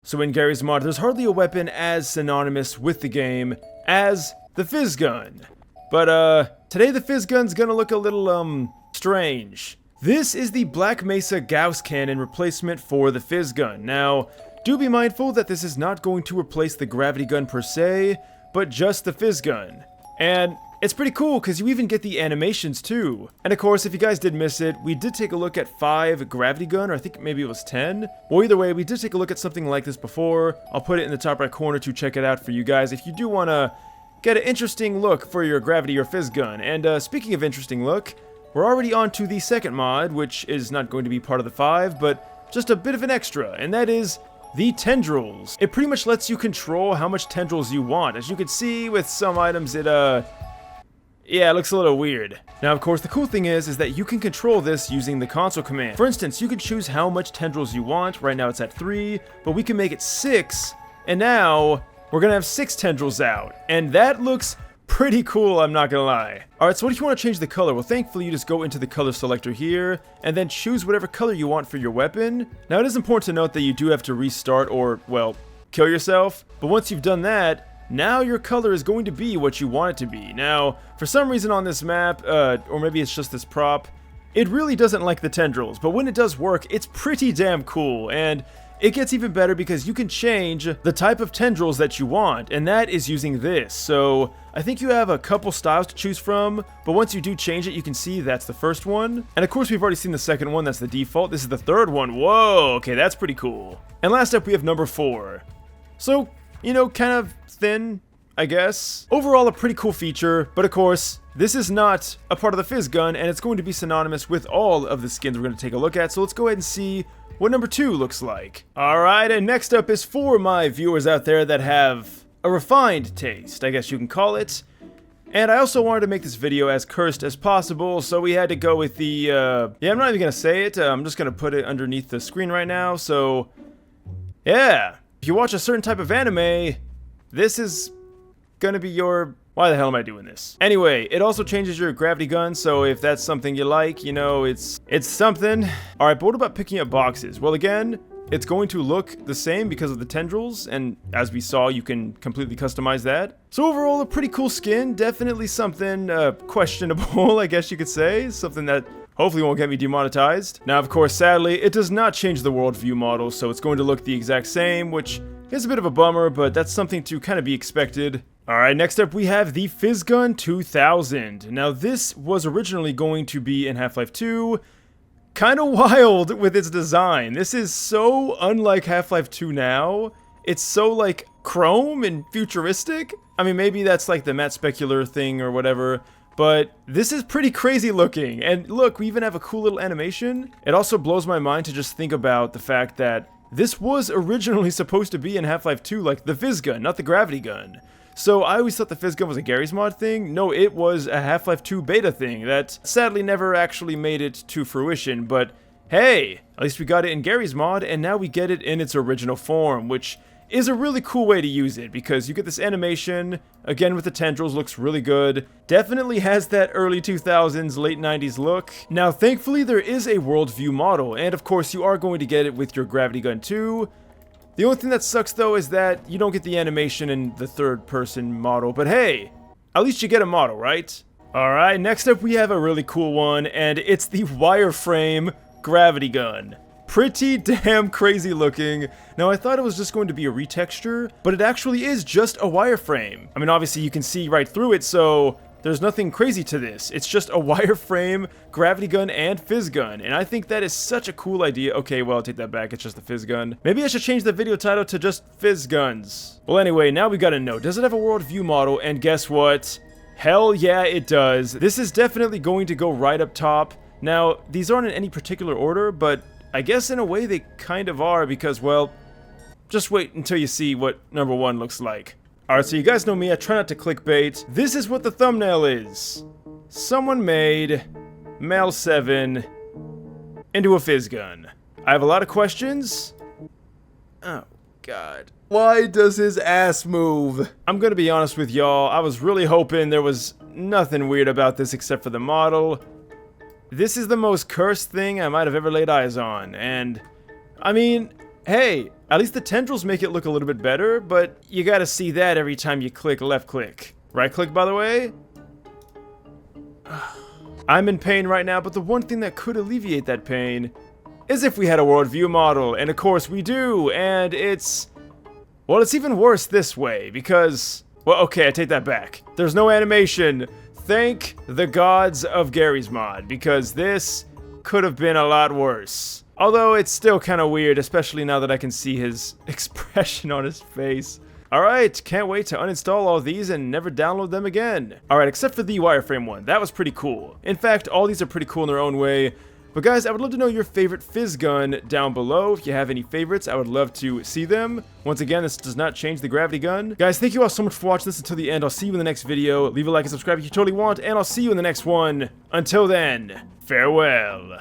So in Garry's mod, there's hardly a weapon as synonymous with the game as the Physgun. But today the Physgun's gonna look a little, strange. This is the Black Mesa Gauss Cannon replacement for the Physgun. Now, do be mindful that this is not going to replace the gravity gun per se, but just the Physgun. And it's pretty cool because you even get the animations too. And of course, if you guys did miss it, we did take a look at 5 gravity gun, or I think maybe it was 10. Well, either way, we did take a look at something like this before. I'll put it in the top right corner to check it out for you guys if you do want to get an interesting look for your gravity or Physgun. And speaking of interesting look, we're already on to the second mod, which is not going to be part of the 5, but just a bit of an extra, and that is the tendrils. It pretty much lets you control how much tendrils you want. As you can see with some items, yeah, it looks a little weird. Now, of course, the cool thing is that you can control this using the console command. For instance, you can choose how much tendrils you want. Right now it's at 3, but we can make it 6, and now we're gonna have 6 tendrils out. And that looks pretty cool, I'm not gonna lie. Alright, so what if you want to change the color? Well, thankfully you just go into the color selector here, and then choose whatever color you want for your weapon. Now, it is important to note that you do have to restart or, well, kill yourself. But once you've done that, now your color is going to be what you want it to be. Now, for some reason on this map, or maybe it's just this prop, it really doesn't like the tendrils, but when it does work, it's pretty damn cool, and it gets even better because you can change the type of tendrils that you want, and that is using this. So I think you have a couple styles to choose from, but once you do change it, you can see that's the first one. And of course, we've already seen the second one, that's the default. This is the third one. Whoa, okay, that's pretty cool. And last up, we have number 4. So, you know, kind of thin, I guess. Overall, a pretty cool feature, but of course, this is not a part of the Physgun, and it's going to be synonymous with all of the skins we're going to take a look at. So let's go ahead and see what number 2 looks like. Alright, and next up is for my viewers out there that have a refined taste, I guess you can call it. And I also wanted to make this video as cursed as possible, so we had to go with the, yeah, I'm not even gonna say it, I'm just gonna put it underneath the screen right now, so, yeah. If you watch a certain type of anime, this is gonna be your... Why the hell am I doing this? Anyway, it also changes your gravity gun, so if that's something you like, you know, it's something. Alright, but what about picking up boxes? Well, again, it's going to look the same because of the tendrils, and as we saw, you can completely customize that. So overall, a pretty cool skin, definitely something questionable, I guess you could say. Something that hopefully won't get me demonetized. Now, of course, sadly, it does not change the worldview model, so it's going to look the exact same, which is a bit of a bummer, but that's something to kind of be expected. Alright, next up we have the Physgun 2000. Now, this was originally going to be in Half-Life 2. Kind of wild with its design. This is so unlike Half-Life 2 now. It's so, like, chrome and futuristic. I mean, maybe that's like the matte specular thing or whatever, but this is pretty crazy looking. And look, we even have a cool little animation. It also blows my mind to just think about the fact that this was originally supposed to be in Half-Life 2, like the Physgun, not the gravity gun. So I always thought the Physgun was a Garry's mod thing. No, it was a Half-Life 2 beta thing that sadly never actually made it to fruition, but hey, at least we got it in Garry's mod, and now we get it in its original form, which is a really cool way to use it, because you get this animation, again with the tendrils, looks really good. Definitely has that early 2000s, late 90s look. Now, thankfully, there is a worldview model, and of course, you are going to get it with your gravity gun too. The only thing that sucks, though, is that you don't get the animation in the third-person model, but hey, at least you get a model, right? Alright, next up we have a really cool one, and it's the Wireframe gravity gun. Pretty damn crazy looking. Now, I thought it was just going to be a retexture, but it actually is just a wireframe. I mean, obviously you can see right through it, so there's nothing crazy to this. It's just a wireframe, gravity gun, and Physgun, and I think that is such a cool idea. Okay, well, I'll take that back, it's just a Physgun. Maybe I should change the video title to just Physguns. Well, anyway, now we gotta know, does it have a worldview model? And guess what? Hell yeah, it does. This is definitely going to go right up top. Now, these aren't in any particular order, but I guess in a way they kind of are because, well, just wait until you see what number 1 looks like. Alright, so you guys know me, I try not to clickbait. This is what the thumbnail is. Someone made Male 7 into a Physgun. I have a lot of questions. Oh, God. Why does his ass move? I'm gonna be honest with y'all, I was really hoping there was nothing weird about this except for the model. This is the most cursed thing I might have ever laid eyes on, and I mean, hey, At least the tendrils make it look a little bit better, but you gotta see that every time you click left click. Right click, by the way. I'm in pain right now, but the one thing that could alleviate that pain is if we had a world view model, and of course we do, and it's... Well, it's even worse this way, because... Well, okay, I take that back. There's no animation. Thank the gods of Garry's mod, because this could have been a lot worse. Although it's still kind of weird, especially now that I can see his expression on his face. Alright, can't wait to uninstall all these and never download them again. Alright, except for the wireframe one. That was pretty cool. In fact, all these are pretty cool in their own way. But guys, I would love to know your favorite fizz gun down below. If you have any favorites, I would love to see them. Once again, this does not change the gravity gun. Guys, thank you all so much for watching this until the end. I'll see you in the next video. Leave a like and subscribe if you totally want, and I'll see you in the next one. Until then, farewell.